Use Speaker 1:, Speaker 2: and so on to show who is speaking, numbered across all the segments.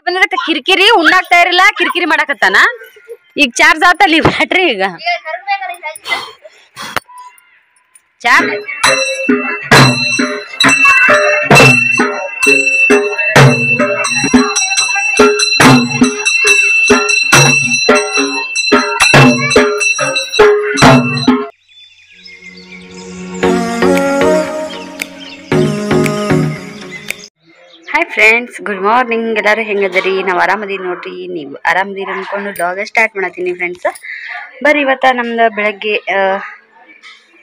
Speaker 1: ಬಂದಿರತ್ತ ಕಿರಿಕಿರಿ ಉಣ್ಣಾಕ್ತಾ ಇರಲ್ಲ ಕಿರಿಕಿರಿ ಮಾಡಾಕತ್ತಾನ ಈಗ ಚಾರ್ಜ್ ಆತಲ್ಲಿ ಬ್ಯಾಟ್ರಿ ಈಗ charge hi friends good morning ಎಲ್ಲರೂ ಹೆಂಗದರಿ ನಾವು ಆರಾಮದೀವಿ ನೋಡ್ರಿ ನೀವು ಆರಾಮದೀರಿ ಅಂದ್ಕೊಂಡು ಬ್ಲಾಗ್ ಸ್ಟಾರ್ಟ್ ಮಾಡತ್ತೀನಿ ಫ್ರೆಂಡ್ಸ್ ಬರ್ರಿ ಇವತ್ತು ನಮ್ದು ಬೆಳಗ್ಗೆ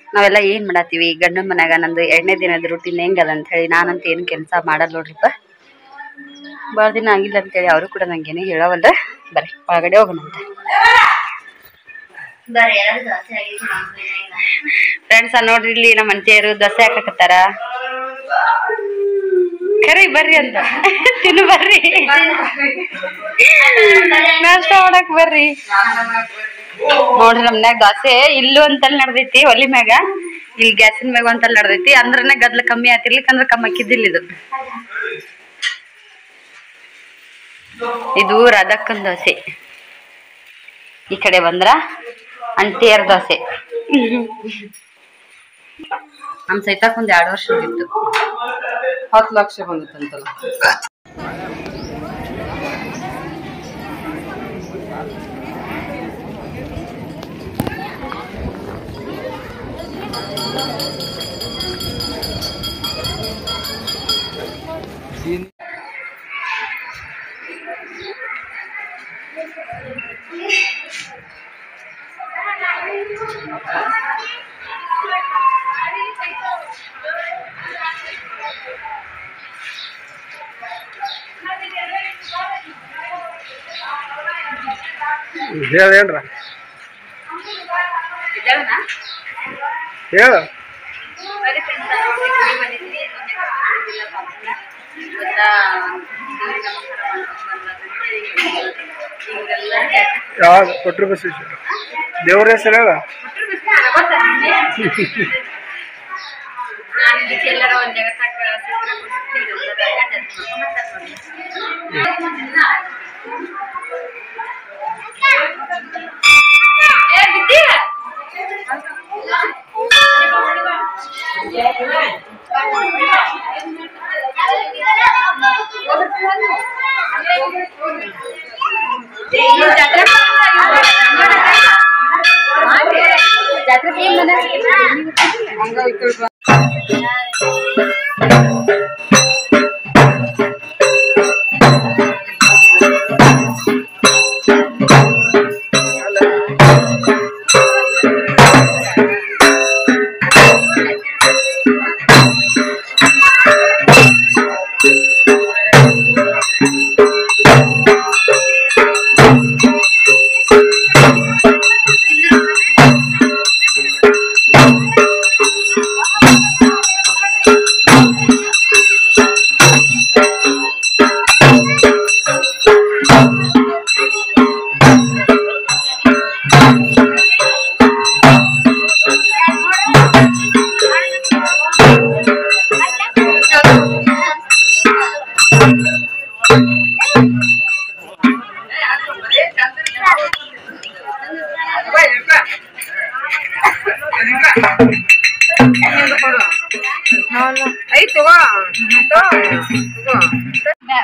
Speaker 1: ನಾವೆಲ್ಲ ಏನು ಮಾಡತ್ತೀವಿ ಗಂಡನ ಮನ್ಯಾಗ ನಮ್ದು 2ನೇ ದಿನದ ರೂಟೀನ್ ಹೆಂಗದ ಅಂತ ಹೇಳಿ ನಾನಂತ ಏನು ಕೆಲಸ ಮಾಡಲ್ಲ ನೋಡ್ರಿಪ್ಪ ಭಾಳ ದಿನ ಆಗಿಲ್ಲ ಅಂತೇಳಿ ಅವರು ಕೂಡ ನಂಗೇನು ಹೇಳವಲ್ಲ ಬರ್ರಿ ಒಳಗಡೆ ಹೋಗೋಣಂತೆ ಫ್ರೆಂಡ್ಸ್ ನೋಡ್ರಿ ಇಲ್ಲಿ ನಮ್ಮ ಮಂಚಿಯರು ದೋಸೆ ಹಾಕಕತ್ತಾರ ಕರಿ ಬರ್ರಿ ಅಂತ ತಿನ್ನು ಬರ್ರಿ ನಾಷ್ಟ ಮಾಡಕ್ ಬರ್ರಿ ನೋಡ್ರಿ ನಮ್ನ್ಯಾಗ ದೋಸೆ ಇಲ್ಲು ಅಂತಲ್ಲಿ ನಡ್ದೈತಿ ಒಲಿ ಮ್ಯಾಗ ಇಲ್ಲಿ ಗ್ಯಾಸಿನ ಮ್ಯಾಗ ಅಂತಲ್ಲಿ ನಡ್ದೈತಿ ಅಂದ್ರನ ಗದ್ಲ ಕಮ್ಮಿ ಆತಿರ್ಲಿಕ್ಕಂದ್ರ ಕಮ್ಮಿ ಆಕಿದ್ದಿಲ್ಲ ಇದು ರಾಧಕ್ಕನ್ ದೋಸೆ ಈ ಕಡೆ ಬಂದ್ರ ಅಂಟಿಯರ್ ದೋಸೆ ನಮ್ ಸೈತಾಕ್ ಒಂದ್ 2 ವರ್ಷ ಹೋಗಿತ್ತು 10 ಲಕ್ಷ ಬಂದಿತ್ತಂತಲ್ಲ
Speaker 2: ಹೇಳ ಹೇಳ ಯಾವಾಗ ಕೊಟ್ರು ಬಸವೇಶ್ವರ ದೇವ್ರ ಹೆಸರು ಹೇಳ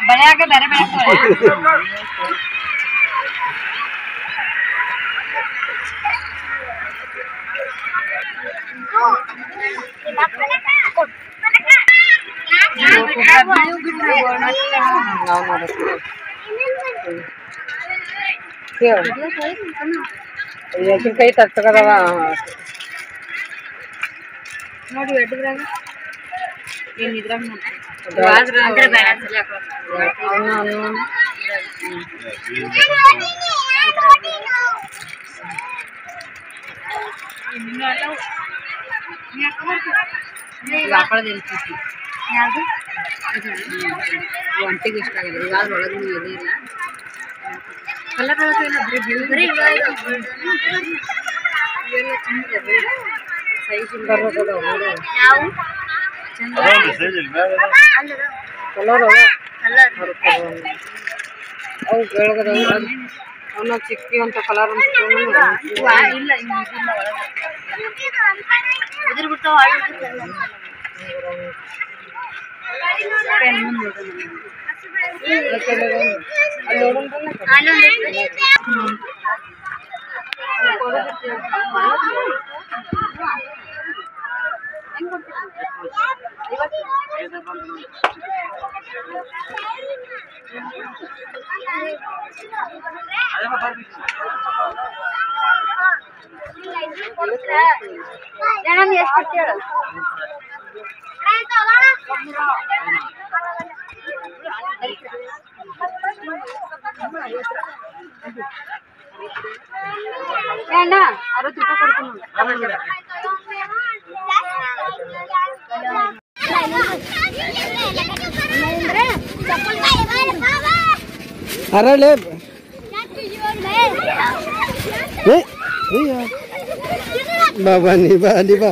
Speaker 2: ಬಳೆಯಾಗ ಬೇರೆ ಕೈ ತಗ್ತಗದವ
Speaker 1: ನೋಡಿ ಎಡ್ರಾಗ ಏನ್ ಇದ್ರಾಗ ಯಾವುದು ಒಂಟಿಗೆ ಇಷ್ಟ ಆಗಿದೆ ಇವಾಗ ಒಳಗೂ ಎದೆ ಇಲ್ಲ ಕಲರ್ ಒಳಗೆಲ್ಲ ಬರೀ ಇವೆಲ್ಲ ಚಂದ ಸೈಜ್ ಬರ್ತದ ಯಾವ ಚಂದ ಕಲರ್
Speaker 2: ಅವು ಬೆಳಗದವು ಅವನ್ನ ಚಿಕ್ಕಿ ಅಂತ ಕಲರ್ ಅಂತ
Speaker 1: ಇಲ್ಲ ಉದುರು ಬಿಡ್ತಾವ ಅಣ್ಣ 60 ರೂಪಾಯಿ ಕೊಡ್ತೀನಿ
Speaker 2: ಅರಳೆ ಬಾಬಾ ನೀ ಬಾ ನೀ ಬಾ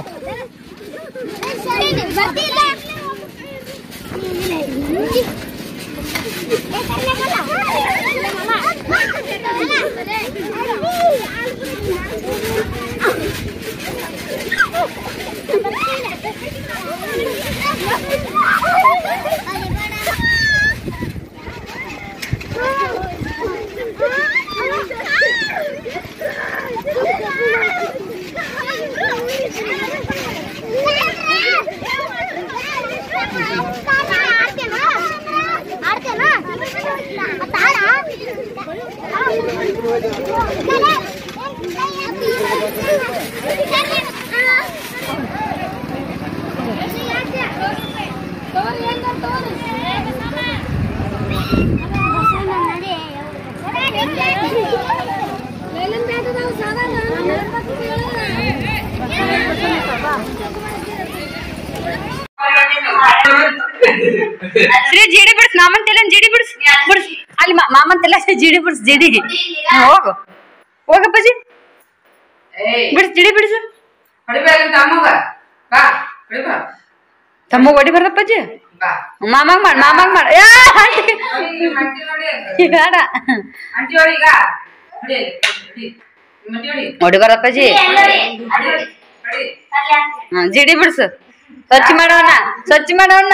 Speaker 1: ಶ್ರೀ ಜಿಡಿ ಬಿಡ್ಸ್ ಮಾಮಂತೆಲ್ಲ ಜಿಡಿ ಬಿಡ್ಸ್ ಬಿಡ್ಸ್ ಅಲ್ಲಿ ಮಾಮಂತೆಲ್ಲ ಜಿಡಿ ಬಿಡ್ಸ್ ಜಿಡಿ ಹೋಗು ಹೋಗಪ್ಪಾಜಿ ಬಿಡ್ಸ್ ಜಿಡಿ ಬಿಡ್ಸ್ ತಮ್ಮ ಹೊಡಿ ಬರ್ದಪ್ಪಾಜಿ ಮಾಮಾಗ್ ಮಾಡ್ ಬೇಡ ಹೊಡಿ ಬರಪ್ಪಾಜಿ ಜಿಡಿ ಬಿಡ್ಸು ಸ್ವಚ್ಛ ಮಾಡೋಣ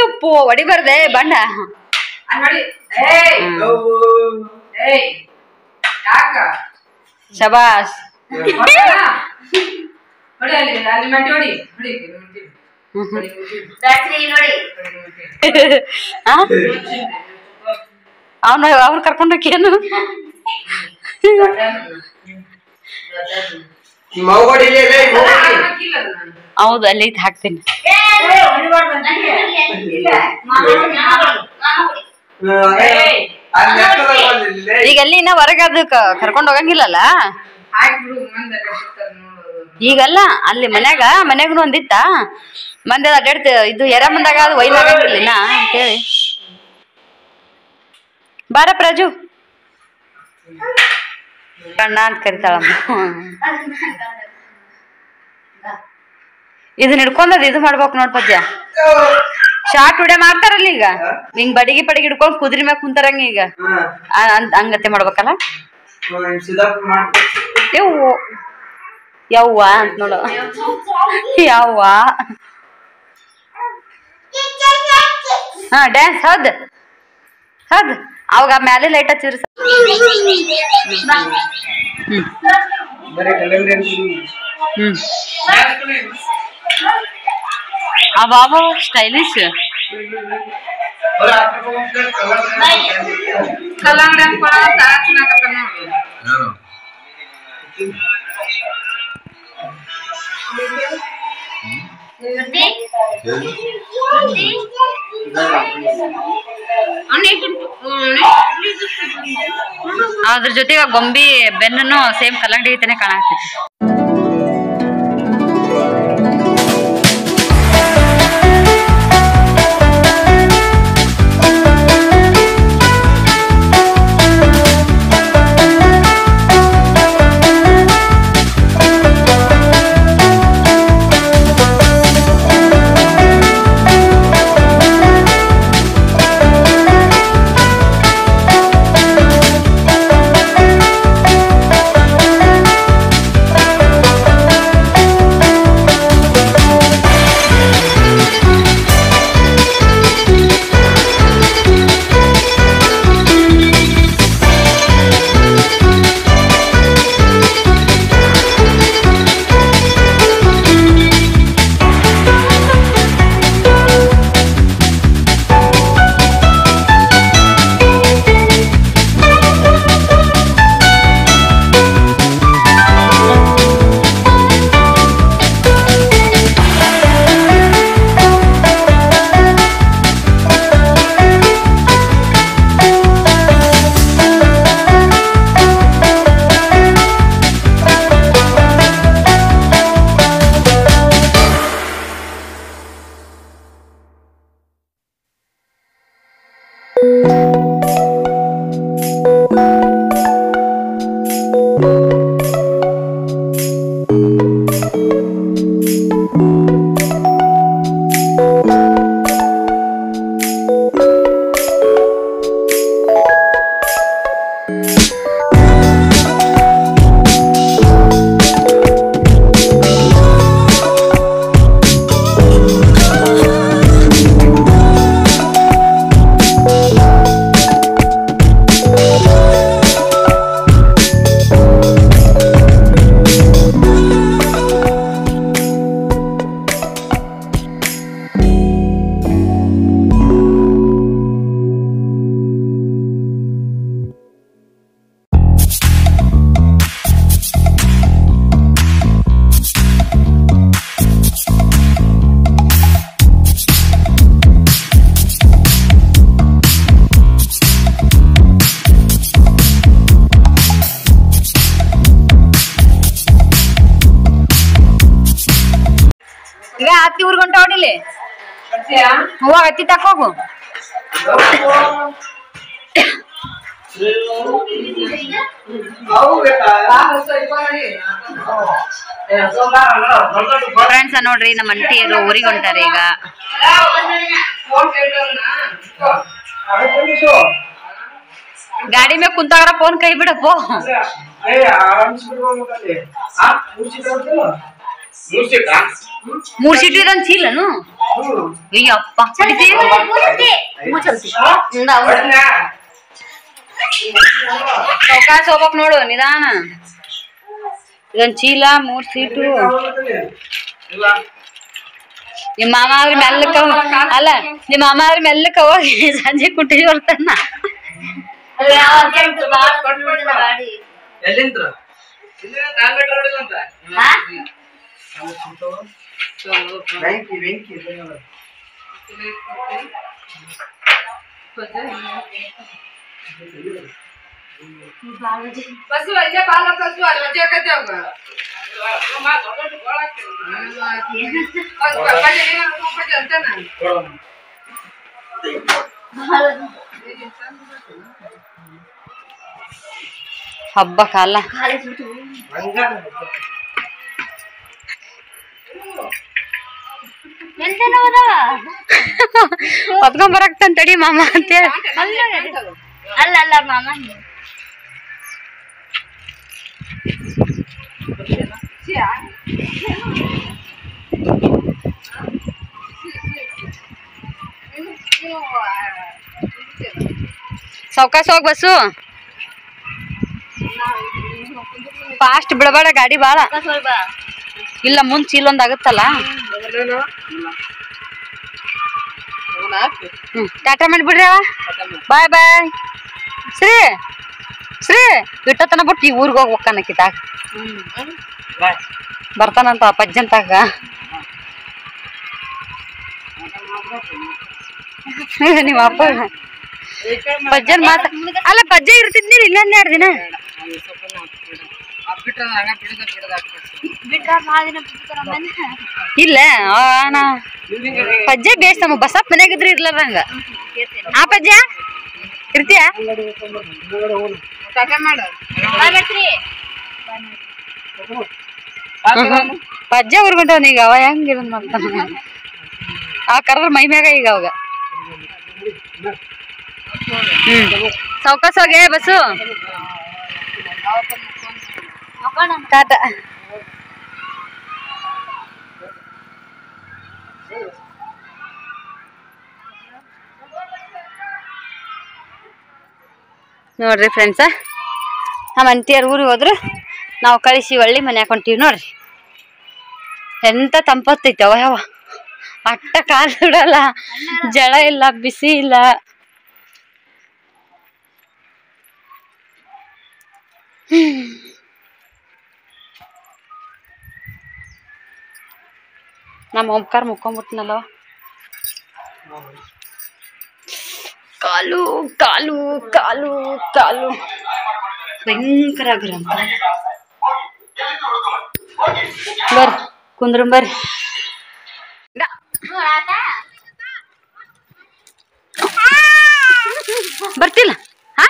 Speaker 1: ಉಪ್ಪು ಹೊಡಿಬಾರ್ದೆ ಬಣ್ಣ ಶಬಾಷ್ ಅವ್ರು ಕರ್ಕೊಂಡೋಕೇನು ಹೌದು ಅಲ್ಲಿ ಹಾಕ್ತೀನಿ ಈಗ ಅಲ್ಲಿ ಇನ್ನ ಹೊರಗೆ ಅದು ಕರ್ಕೊಂಡ್ ಹೋಗಂಗಿಲ್ಲಲ್ಲ ಈಗಲ್ಲ ಅಲ್ಲಿ ಮನ್ಯಾಗನು ಒಂದಿತ್ತ ಮಂದಿ ಅಡ್ಡಾಡ್ತ ಇದು ಎರ ಮುಂದಾಗ ಅದು ಒಯ್ದಾಗಂಗಿಲ್ಲ ಅಂತೇಳಿ ಬಾರ ಪ್ರಾಜು ಕಣ್ಣ ಅಂತ ಕರಿತಾಳಮ್ಮ ಇದನ್ನ ಹಿಡ್ಕೊಂಡದ್ ಇದು ಮಾಡ್ಬೇಕು ನೋಡ್ ಪದ್ಯ ಶಾರ್ಟ್ ವಿಡಿಯೋ ಮಾಡ್ತಾರಲ್ಲ ಈಗ ಹಿಂಗ್ ಬಡಿಗೆ ಹಿಡ್ಕೊಂಡ್ ಕುದುರೆ ಮ್ಯಾಗ ಕುಂತಾರಂಗ ಈಗ ಹಂಗತೆ ಮಾಡ್ಬೇಕಲ್ಲ ಯವ್ವ ಅಂತ ನೋಡು ಯವ್ವ ಹಾ ಡ್ಯಾನ್ಸ್ ಹೌದ್ ಅವಾಗ ಮ್ಯಾಲೆ ಲೈಟ್ ಹಚ್ಚಿದ್ರಿ ಅವ ಸ್ಟೈಲಿಶ್ ಅದ್ರ ಜೊತೆಗೆ ಗೊಂಬಿ ಬೆನ್ನು ಸೇಮ್ ಕಲ್ಲಂಗಡಿ ಐತೆನೆ ಕಾಣಾಕ್ತೈತಿ. ಹತ್ತಿ ಊರ್ಗೊಂಟ ಹೊಡಿಲಿ ಹೂವ ಹತ್ತಿ ತಕೋಗು ಫ್ರೆಂಡ್ಸ್ ನೋಡ್ರಿ ನಮ್ಮ ಅಂಟಿಯರು ಊರಿಗೆ ಹೊಂಟಾರೆ ಈಗ ಗಾಡಿ ಮೇಲೆ ಕುಂತಾಗ್ರ ಫೋನ್ ಕೈ ಬಿಡಪ್ಪೋ ಮೂರ್ ಸೀಟ್ ಇದಂಗ್ ಚೀಲನು ಅಯ್ಯಪ್ಪ ಸೌಕಾಸ ಹೋಗ್ಬೇಕ್ ನೋಡು ನಿಧಾನ ಇದೊಂದ್ ಚೀಲ 3 ಸೀಟು ನಿಮ್ಮ ಮಾಮ ಅವ್ರ ಮೆಲ್ಲಕ್ಕ ಅಲ್ಲ ನಿಮ್ಮ ಮಾಮ ಅವ್ರ ಮೆಲ್ಲಕ್ಕ ಹೋಗಿ ಸಂಜೆ ಕುಂಟಿ ಬರ್ತಾನ
Speaker 2: ಬಸ್ಸು ಅಲ್ಲೇ ಬಾಲ ಕಲ್ಸು ಅಲ್ಲಿ ರಜೆ ಆಕತ್ತೆ ಅವಾಗ
Speaker 1: ಹಬ್ಬ ಕಾಲ ಹೊತ್ಕೊಂಡ್ ಬರಕ್ತಾನ ತಡಿ ಮಾಮ ಅಂತೇಳಿ
Speaker 3: ಅಲ್ಲ ಅಲ್ಲ ಮಾಮ
Speaker 1: ಸಾವ್ಕಾಸ ಹೋಗ್ ಬಸ್ಸು ಫಾಸ್ಟ್ ಬಿಡಬೇಡ ಗಾಡಿ ಬಾಳ
Speaker 3: ಸ್ವಲ್ಪ
Speaker 1: ಇಲ್ಲ ಮುಂದ್ ಚೀಲ ಒಂದ್ ಆಗುತ್ತಲ್ಲ ಟಾಟಾ ಮಾಡ್ಬಿಡ್ರಿ ಅವ ಬಾಯ್ ಬಾಯ್ ಶ್ರೀ ಶ್ರೀ ಇಟ್ಟತನ ಬಿಟ್ಟು ಈ ಊರಿಗೆ ಹೋಗ್ಬೇಕನ್ನಕ್ಕಿತಾಗ ಬರ್ತಾನಂತ ಪಜ್ಜಂತಾಗ ನಿಮ್ಮ ಅಪ್ಪ ಪಜ್ಜನ್ ಮಾತ ಅಲ್ಲ ಪಜ್ಜ ಇರ್ತಿದ್ನಿ ಇನ್ನೊಂದ್ 2 ದಿನ ಇಲ್ಲ ಪಜ್ಜೆ ಬೇಸ್ ನಮ್ಮ ಬಸಪ್ಪ ಮನ್ಯಾಗಿದ್ರೆ ಇರ್ಲಾರಂಗ ಆ ಪಜ್ಜ ಇರ್ತೀಯ ಪಜ್ಜ ಊರ್ಗೊಂಡವನ ಈಗ ಅವ ಹೆಂಗ್ ಇದನ್ ಮಾಡ್ತಾನ ಆ ಕರ್ರ ಮೈ ಮ್ಯಾಗ ಈಗ ಅವಾಗ ಸಾವ್ಕಾಸ ಹೋಗೆ ಬಸ್ಸು ಟಾಟಾ ನೋಡ್ರಿ ಫ್ರೆಂಡ್ಸ ನಮ್ಮ ಅಂಟಿಯರ್ ಊರಿಗೆ ಹೋದ್ರು ನಾವು ಕಳಿಸಿ ಒಳ್ಳೆ ಮನ್ಯಾಗ ಹೊಂಟೀವಿ ನೋಡ್ರಿ ಎಂತ ತಂಪತ್ತೈತಿ ಅವ ಯಾವ ಅಟ್ಟ ಕಾಲು ಬಿಡಲ್ಲ ಜಳ ಇಲ್ಲ ಬಿಸಿ ಇಲ್ಲ ನಮ್ಮ ಓಂಕಾರ ಮುಕ್ಕೊಂಬಿಟ್ನಲ್ಲ ಕಾಲು ಕಾಲು ಕಾಲು ಕಾಲು ಭಯಂಕರ ಗರಂ ಬರ್ರಿ ಕುಂದ್ರ ಬರ್ರಿ ಬರ್ತಿಲ್ಲ ಹಾ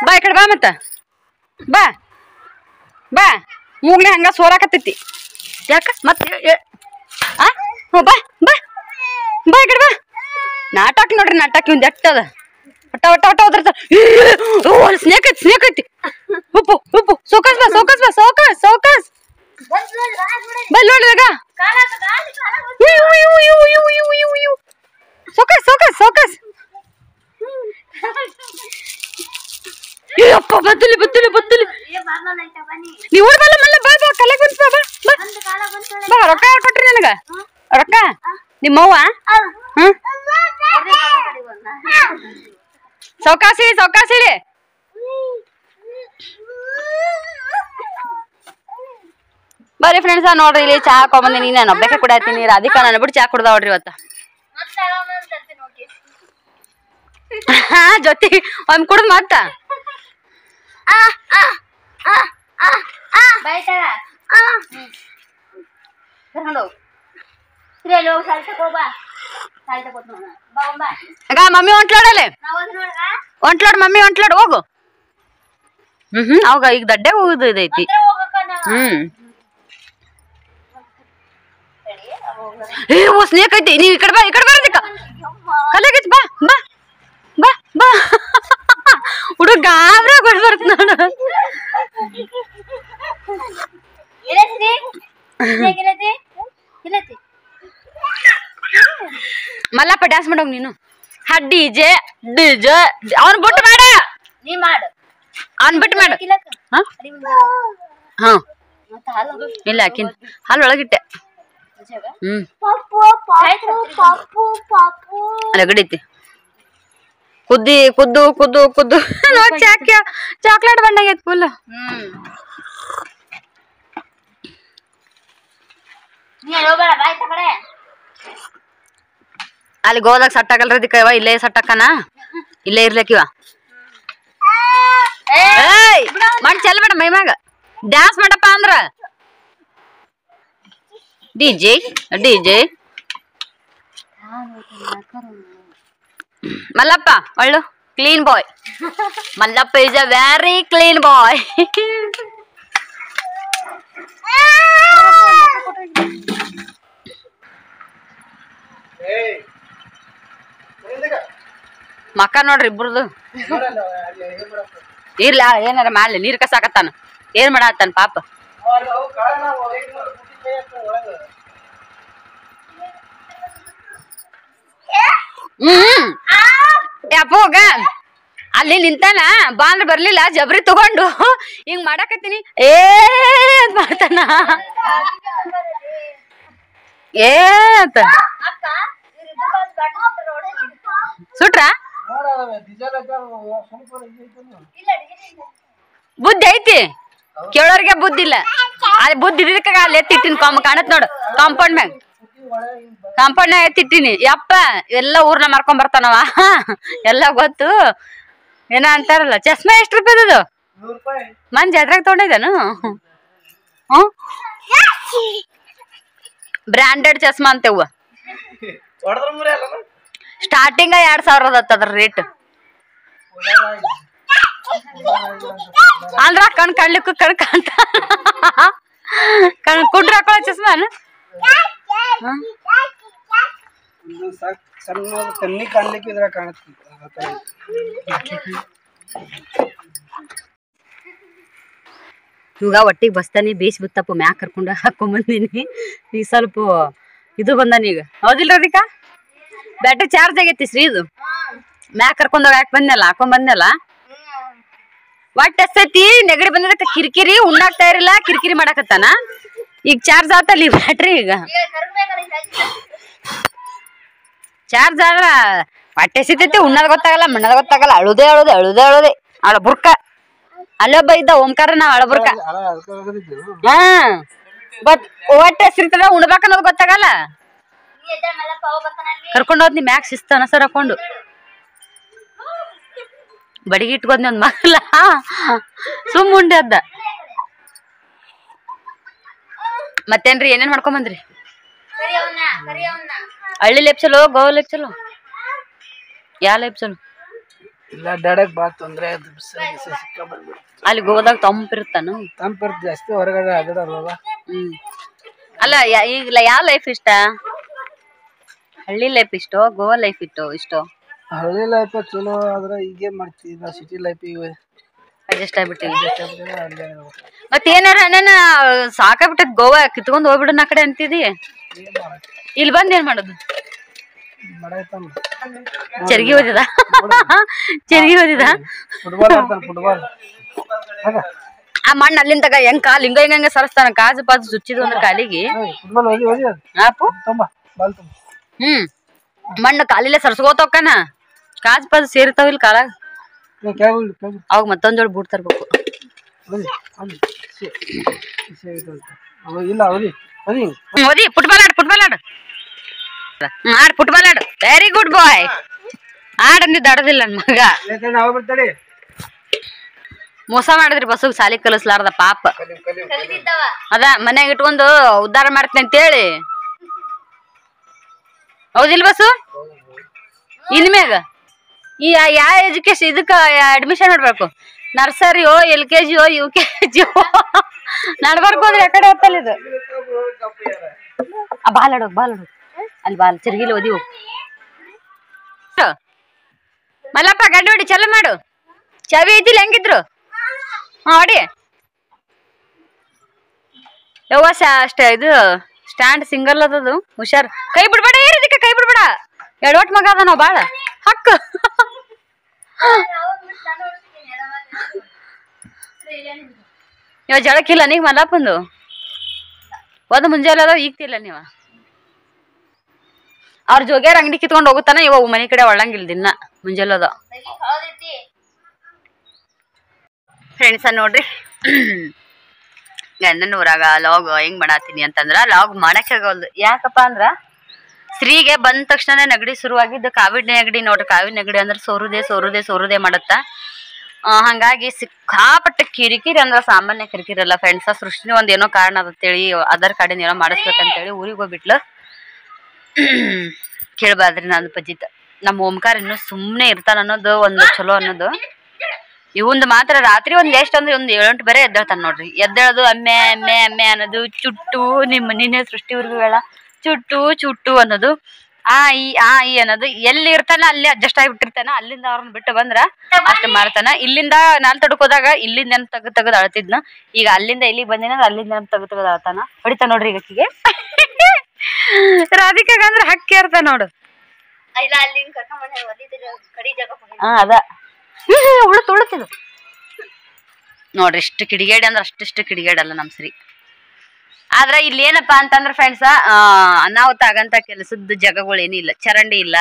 Speaker 1: ಬಾ ಈ ಕಡೆ ಬಾ ಮತ್ತ ಬಾ ಬಾ ಮೂಗ್ಲಿ ಹಂಗ ಸೋರಾಕತ್ತೈತಿ ಯಾಕ ಮತ್ತೆ ಬಾ ಬಾ ಬಾ ಈ ಕಡೆ ಬಾ ನಾಟಕ ನೋಡ್ರಿ ನಾಟಕ ಇವಂದು ಎಟ್ಟದ ಒಟ್ಟ ಒಟ್ಟ ಒಟ್ಟ ಹೋದ್ರ ಸ್ನೇಕ್ ಐತಿ ಸ್ನೇಕ್ ಐತಿ ಉಪ್ಪು ಉಪ್ಪು ಸೌಕಾಸ್ ಬಾ ಸೌಕಾಸ್ ಬಾ ಸೌಕಾಸ್ ಸೌಕಾಸ್ ಬಾ ನೋಡ್ರಿಗ ಸೌಕಾಸ್ ಸೌಕಾಸ್ ಸೌಕಾಸ್ ಅಪ್ಪ ಬತ್ತಲಿ ಬತ್ತಲಿ ಬತ್ತಲಿ ನೀವು ಓಡ್ಬಲ್ಲ ಮಲ್ಲ ಬಾ ಬಾ ಕಲೆ ಕುಂತ ಬಾ ಬಾ ರೊಕ್ಕ ಯಾರು ಕೊಟ್ರಿ ನನಗ ರೊಕ್ಕ ನಿಮ್ಮವ್ವ ಸೌಕಾಸಿ ಸೌಕಾಸಿ ಬರ್ರಿ ಫ್ರೆಂಡ್ಸ್ ನೋಡ್ರಿ ಇಲ್ಲಿ ಚಾ ಹಾಕೊಂಬಂದಿನಿ ನಾನು ಒಬ್ಬಕ್ಕೆ ಕುಡಾತೀನಿ ರಾಧಿಕಾ ನಾನು ಬಿಟ್ಟು ಚಾ ಕುಡ್ದ ನೋಡ್ರಿ ಇವತ್ತ ಜೊತೆ ಒಂದ್ ಕುಡ್ದು ಮತ್ತ ಆಗ ಮಮ್ಮಿ ಹೊಂಟ್ಲಾಡಲೆ ಹೊಂಟ್ಲಾಡ್ ಮಮ್ಮಿ ಹೊಂಟ್ಲಾಡ್ ಹೋಗು ಅವಾಗ ಈಗ ದಡ್ಡೆ ಹೋಗುದು ಇದೈತಿ ಏ ಓ ಸ್ನೇಕ್ ಐತಿ ನೀವ್ ಈ ಕಡೆ ಬರೋದಿಕ್ಕ ಕಲೆಗೈತಿ ಬಾ ಬಾ ಬಾ ಬಾ ಹುಡುಗ ಗಾಬ್ರ ಬರ್ತ ನೋಡು ಮಲ್ಲಪ್ಪ ಡ್ಯಾನ್ಸ್ ಮಾಡೋಗ್ ನೀನು ಡಿಜೆ ಡಿಜೆ ಅವ್ನ್ ಬಿಟ್ಟು ಮಾಡ ನೀ ಮಾಡು ಅವ್ನ್ ಬಿಟ್ಟು ಮಾಡು ಹಾ ಇಲ್ಲ ಆಕಿನ್ ಹಾಲು ಒಳಗಿಟ್ಟೆ ರಗಡೈತಿ ಕುದ್ದಿ ಕುದ್ದು ಕುದ್ದು ಕುದ್ದು ನೋಡ್ ಚಾಕ್ಲೇಟ್ ಬಂದಾಗೈತಿ ಫುಲ್ ಅಲ್ಲಿ ಗೋದಾಗ ಸಟ್ ಆಗಲ್ರದಿಕ್ಕ ಇವ ಇಲ್ಲೇ ಸಟ್ ಹಾಕನ ಇಲ್ಲೇ ಇರ್ಲಕ್ಕಿವ ಏಯ್ ಮಾಡಿ ಚಲ್ ಬೇಡ ಮೈಮ್ಯಾಗ ಡ್ಯಾನ್ಸ್ ಮಾಡಪ್ಪ ಅಂದ್ರ ಡಿಜೆ ಡಿಜೆ ಮಲ್ಲಪ್ಪ ಒಳ್ಳು clean boy Mallappa is a very clean boy ಮಕ್ಕ ನೋಡ್ರಿ ಇಬ್ರದು ಇರ್ಲ ಏನಾರ ಮಾಡ್ಲಿ ನೀರ್ ಕಸಾಕತ್ತಾನ ಏನ್ ಮಾಡತ್ತಾನ ಪಾಪ ಹೋಗ ಅಲ್ಲಿ ನಿಂತಾನ ಬಾಂದ್ರ ಬರ್ಲಿಲ್ಲ ಜಬ್ರಿ ತಗೊಂಡು ಹಿಂಗ್ ಮಾಡಾಕತ್ತೀನಿ ಏ ಮಾಡ್ತಾನ ಏತ ಸುಟ್ರ ಬುದ್ಧಿ ಐತಿ ಕೇಳೋರ್ಗೆ ಬುದ್ಧಿ ಇಲ್ಲ ಅಲ್ಲಿ ಬುದ್ಧಿ ಇದಕ್ಕ ಅಲ್ಲಿ ಎತ್ತಿಟ್ಟಿನಿ ಕಾಣತ್ ನೋಡು ಕಾಂಪೌಂಡ್ ಮ್ಯಾಗ ಕಾಂಪೌಂಡ್ ನ್ಯಾಗ ಎತ್ತಿಟ್ಟಿನಿ ಯಪ್ಪ ಎಲ್ಲ ಊರ್ನ ಮಾರ್ಕೊಂಡ್ ಬರ್ತಾನವ ಎಲ್ಲ ಗೊತ್ತು ಏನ ಅಂತಾರಲ್ಲ ಚಸ್ಮಾ ಎಷ್ಟ್ ರೂಪಾಯಿದು ಮನ್ ಜಾತ್ರೆಗೆ ತಗೊಂಡಿದ್ದಾನು ಬ್ರಾಂಡೆಡ್ ಚಸ್ಮಾ ಅಂತೇವ ಸ್ಟಾರ್ಟಿಂಗ್ 2000 ಅದ್ರ ರೇಟ್ ಅಂದ್ರ ಕಣ್ ಕಣ್ಲಿಕ್ಕೂ ಕಣ್ ಕಾಣ್ತ ಕಣ್ ಕುಡ್ರ ಹಾಕೊಳ್ಳೋ ಚಸ್ಮಾನ ಇವಾಗ ಒಟ್ಟಿಗೆ ಬಸ್ತಾನಿ ಬೇಸ್ ಬಿತ್ತಪ್ಪ ಮ್ಯಾಕ್ ಕರ್ಕೊಂಡು ಹಾಕೊಂಡ್ ಬಂದೀನಿ ಈಗ ಸ್ವಲ್ಪ ಇದು ಬಂದಾನ ಈಗ ಹೌದಿಲ್ರ ಅದಕ್ಕ ಬ್ಯಾಟ್ರಿ ಚಾರ್ಜ್ ಆಗೈತಿ ಶ್ರೀ ಇದು ಮ್ಯಾಕ್ ಕರ್ಕೊಂಡೋಗ ಹಾಕೊಂಡ್ ಬಂದ್ನಲ್ಲ ಒಟ್ಟ ಎಸ್ತೈತಿ ನೆಗಡಿ ಬಂದಿದ್ದಕ್ಕ ಕಿರಿಕಿರಿ ಉಣ್ಣಾಕ್ತಾ ಇರಲಿಲ್ಲ ಕಿರಿಕಿರಿ ಮಾಡಾಕತ್ತಾನ ಈಗ ಚಾರ್ಜ್ ಆತಲ್ಲಿ ಬ್ಯಾಟ್ರಿ ಈಗ ಚಾರ್ಜ್ ಆದ್ರ ಹೊಟ್ಟೆ ಸಿತೈತಿ ಉಣ್ಣದ್ ಗೊತ್ತಾಗಲ್ಲ ಮಣ್ಣದ ಗೊತ್ತಾಗಲ್ಲ ಅಳುದೇ ಅಳುದೇ ಅಳುದೇ ಅಳುದೇ ಅಳಬುರ್ಕ ಅಲ್ಲೊಬ್ಬ ಇದ್ದ ಓಂಕಾರ ನಾವ್ ಅಳಬುರ್ಕ ಹಾ ಬಟ್ ಹೊಟ್ಟೆ ಸಿರ್ತದ ಉಣ್ಬೇಕನ್ನೋದು ಗೊತ್ತಾಗಲ್ಲ ಕರ್ಕೊಂಡ್ ಹೋದ್ನಿ ಮ್ಯಾಕ್ ಶಿಸ್ತ ಅನಸರ್ ಹಾಕೊಂಡು ಬಡಿಗೆ ಇಟ್ಕೋದ್ನಿ ಒಂದ್ ಮಗಲ ಸುಮ್ ಉಂಡೆ ಅದ್ದ ಮತ್ತೇನ್ರಿ ಏನೇನ್ ಮಾಡ್ಕೊಂಡ್ ಬಂದ್ರಿ ಹಳ್ಳಿ ಲೇಪ್ ಚಲೋ ಗೋವಾ ಲೇಪ್ ಚಲೋ ಯಾ ಲೇಪ್ ಚಲೋ ಅಲ್ಲಿ ಗೋವಾದಾಗ ತಂಪಿರ್ತಾನು
Speaker 2: ತಂಪಿರ್ತ ಜಾಸ್ತಿ ಹೊರಗಡೆ ಅಡ್ಡಾಡಲ್ವ
Speaker 1: ಅಲ್ಲ ಈಗ ಯಾವ ಲೈಫ್ ಇಷ್ಟ ಹಳ್ಳಿ ಲೈಫ್ ಇಷ್ಟೋ ಗೋವಾ ಲೈಫ್ ಇಷ್ಟೋ
Speaker 2: ಹಳ್ಳಿ ಲೈಫ್ ಚಲೋ ಆದ್ರೆ ಈಗೇನ್ ಮಾಡ್ತೀವಿ ನಾ ಸಿಟಿ ಲೈಫ್
Speaker 1: ಅಡ್ಜಸ್ಟ್ ಆಗ್ಬಿಟ್ಟಿವಿ ಮತ್ ಏನಾರ ನನ್ನ ಸಾಕಾಗ್ಬಿಟ್ಟದ್ ಗೋವಾ ಕಿತ್ಕೊಂಡ್ ಹೋಗ್ಬಿಡೋಣ ಆ ಕಡೆ ಅಂತಿದಿ ಇಲ್ಲಿ ಬಂದ್ ಏನ್ ಮಾಡೋದು ಚರ್ಗಿ ಓದಿದ ಚರ್ಗಿ ಓದಿದ ಆ ಮಣ್ಣ ಅಲ್ಲಿಂದ ಹೆಂಗ್ ಕಾಲ್ ಹಿಂಗ ಸರಸ್ತಾನ ಕಾಜು ಪಾಜು ಸುಚ್ಚಿದ್ವು ಅಂದ್ರೆ ಕಾಲಿಗೆ ಮಣ್ಣು ಕಾಲಿಲೆ ಸರ್ಸ್ಕೋತೋಕನ ಕಾಜು ಪಾಜು ಸೇರ್ತಾವಿಲ್ ಕಾಲಾಗ ಅವಾಗ ಮತ್ತೊಂದ್ ಜೋಳ ಬೂಟ್ ತರ್ಬೇಕು ಓದಿ ಫುಟ್ಬಾಲ್ ಆಡ್ ಆಡ್ ಫುಟ್ಬಾಲ್ ಆಡು ವೆರಿ ಗುಡ್ ಬಾಯ್ ಆಡ್ ಅಂದಿದ್ದು ಆಡೋದಿಲ್ಲ ನನ್ ಮಗ ಮೋಸ ಮಾಡಿದ್ರಿ ಬಸ್ಸಿಗೆ ಸಾಲಿ ಕಲಿಸ್ಲಾರ್ದ ಪಾಪ ಅದ ಮನ್ಯಾಗ ಇಟ್ಕೊಂಡು ಉದ್ಧಾರ ಮಾಡ್ತೀನಿ ಅಂತೇಳಿ ಹೌದಿಲ್ ಬಸ್ಸು ಇನ್ಮ್ಯಾಗ ಈ ಯಾವ ಎಜುಕೇಶನ್ ಇದಕ್ಕ ಅಡ್ಮಿಷನ್ ಮಾಡ್ಬೇಕು ನರ್ಸರಿಯೋ LKGಯೋ UKGಯೋ ನಡ್ಬರ್ಕ್ ಹೋದ್ರೆ ಆ ಕಡೆ ಹೊತ್ತಲ್ಲ ಇದು ಬಾಲ್ ಅಲ್ಲಿ ಬಾಲ್ ಚಿರ್ಗಿಲ್ ಓದಿ ಹೋಗು ಮಲ್ಲಪ್ಪ ಗಡ್ಡಿ ಹೊಡಿ ಚಲ ಮಾಡು ಚಾವಿ ಐತಿಲ್ಲ ಹೆಂಗಿದ್ರು ಹೊಡಿ ಯವ್ವ ಅಷ್ಟೇ ಇದು ಸ್ಟ್ಯಾಂಡ್ ಸಿಂಗಲ್ ಅದದು ಹುಷಾರ್ ಕೈ ಬಿಡ್ಬೇಡ ಏರಿದಕ್ಕೆ ಕೈ ಬಿಡ್ಬೇಡ ಎಡವಟ್ ಮಗ ಅದ ನಾವ್ ಬಾಳ ಹಕ್ಕ ಇವ ಜಳಕ್ಕಿಲ್ಲ ನೀವ್ ಮಲ್ಲಪ್ಪಂದು ಒಂದು ಮುಂಜಾನೆ ಅದಾವ ಈಗ್ತಿಲ್ಲ ನೀವ ಅವ್ರ ಜೋಗ್ಯಾರ ಅಂಗಡಿ ಕಿತ್ಕೊಂಡ್ ಹೋಗುತ್ತಾನ ಇವಾಗ ಮನಿ ಕಡೆ ಒಳ್ಳಂಗಿಲ್ಲ ದಿನ ಮುಂಜಾನೆ ಅದ ಫ್ರೆಂಡ್ಸ ನೋಡ್ರಿ ಗಂಡನ ಊರಾಗ ಲಾಗ್ ಹೆಂಗ್ ಮಾಡಾತೀನಿ ಅಂತಂದ್ರ ಲಾಗ್ ಮಾಡಕ್ ಆಗಲ್ದು ಯಾಕಪ್ಪ ಅಂದ್ರ ಸ್ತ್ರೀಗೆ ಬಂದ ತಕ್ಷಣ ನೆಗಡಿ ಶುರುವಾಗಿದ್ದು ಕಾವಿಡ್ ನೆಗಡಿ ನೋಡ್ರಿ ಕಾವಿಡ್ ನೆಗಡಿ ಅಂದ್ರೆ ಸೋರುದೆ ಮಾಡತ್ತ ಹಂಗಾಗಿ ಸಿಕ್ಕಾಪಟ್ಟೆ ಕಿರಿಕಿರಿ ಅಂದ್ರ ಸಾಮಾನ್ಯ ಕಿರಿಕಿರಿ ಅಲ್ಲ ಫ್ರೆಂಡ್ಸ ಸೃಷ್ಟಿನ ಒಂದ್ ಏನೋ ಕಾರಣ ಅದತ್ತೇಳಿ ಆಧಾರ್ ಕಾರ್ಡಿನ ಏನೋ ಮಾಡಿಸ್ಬೇಕಂತೇಳಿ ಊರಿಗೆ ಹೋಗ್ಬಿಟ್ಲು ಕೇಳ್ಬಾದ್ರಿ ನಾನು ಪಜಿತ್ ನಮ್ಮ ಓಂಕಾರ ಇನ್ನು ಸುಮ್ನೆ ಇರ್ತಾನ ಅನ್ನೋದು ಒಂದು ಚಲೋ ಅನ್ನೋದು ಇವಂದು ಮಾತ್ರ ರಾತ್ರಿ ಒಂದ್ ಎಷ್ಟ್ ಅಂದ್ರೆ ಒಂದ್ 7-8 ಬೇರೆ ಎದ್ದೇಳ್ತಾನ ನೋಡ್ರಿ ಎದ್ದೇಳದು ಅಮ್ಮೆ ಅಮ್ಮೆ ಅಮ್ಮೆ ಅನ್ನೋದು ಚುಟ್ಟು ನಿಮ್ಮ ನಿನ್ನೆ ಸೃಷ್ಟಿ ಊರ್ಗು ಹೇಳ ಚುಟ್ಟು ಅನ್ನೋದು ಆ ಈ ಅನ್ನೋದು ಎಲ್ಲಿ ಇರ್ತಾನ ಅಲ್ಲಿ ಅಡ್ಜಸ್ಟ್ ಆಗಿಬಿಟ್ಟಿರ್ತಾನ ಅಲ್ಲಿಂದ ಅವ್ರನ್ನ ಬಿಟ್ಟು ಬಂದ್ರ ಅಷ್ಟ ಮಾಡ್ತಾನ ಇಲ್ಲಿಂದ ನಾಲ್ ತಡಕ್ ಹೋದಾಗ ಇಲ್ಲಿಂದ ತೆಗದ್ ಅಳ್ತಿದ್ನ ಈಗ ಅಲ್ಲಿಂದ ಇಲ್ಲಿಗೆ ಬಂದಿನ ಅಲ್ಲಿಂದ ತೆಗದ್ ಅಳ್ತಾನ ಹೊಡಿತಾ ನೋಡ್ರಿ ಈಗ ಆಕಿಗೆ ರಾಧಿಕಾಗ ಅಂದ್ರ ಹಕ್ಕಿ ಇರ್ತಾನ ನೋಡು ಅದ ಉಳತಿದು ನೋಡ್ರಿ ಇಷ್ಟು ಕಿಡಿಗೇಡಿ ಅಂದ್ರೆ ಅಷ್ಟಿಷ್ಟು ಕಿಡಿಗೇಡಲ್ಲ ನಮ್ ಸರಿ ಆದ್ರ ಇಲ್ಲಿ ಏನಪ್ಪಾ ಅಂತಂದ್ರ ಫ್ರೆಂಡ್ಸ ಅನಾಹುತ ಆಗಂತ ಕೆಲಸದ ಜಾಗಗಳು ಏನಿಲ್ಲ ಚರಂಡಿ ಇಲ್ಲ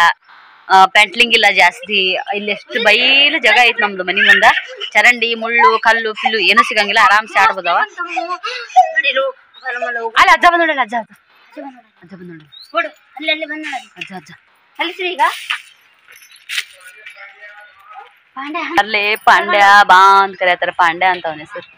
Speaker 1: ಪೆಂಟ್ಲಿಂಗ್ ಇಲ್ಲ ಜಾಸ್ತಿ ಇಲ್ಲಿ ಎಷ್ಟು ಬೈಲು ಜಾಗ ಐತಿ ನಮ್ದು ಮನಿ ಮುಂದ ಚರಂಡಿ ಮುಳ್ಳು ಕಲ್ಲು ಪಿಲ್ಲು ಏನು ಸಿಗಂಗಿಲ್ಲ ಆರಾಮ್ಸೆ ಆಡ್ಬೋದವ ಅಲ್ಲಿ ಅಜ್ಜ ಬಂದ್ ನೋಡಲ್ಲ ಅಜ್ಜ ಅಲ್ಲೇ ಪಾಂಡ್ಯ ಬಾ ಅಂತ ಕರಿಯತ್ತಾರ ಪಾಂಡ್ಯ ಅಂತ ಅವನ ಹೆಸರು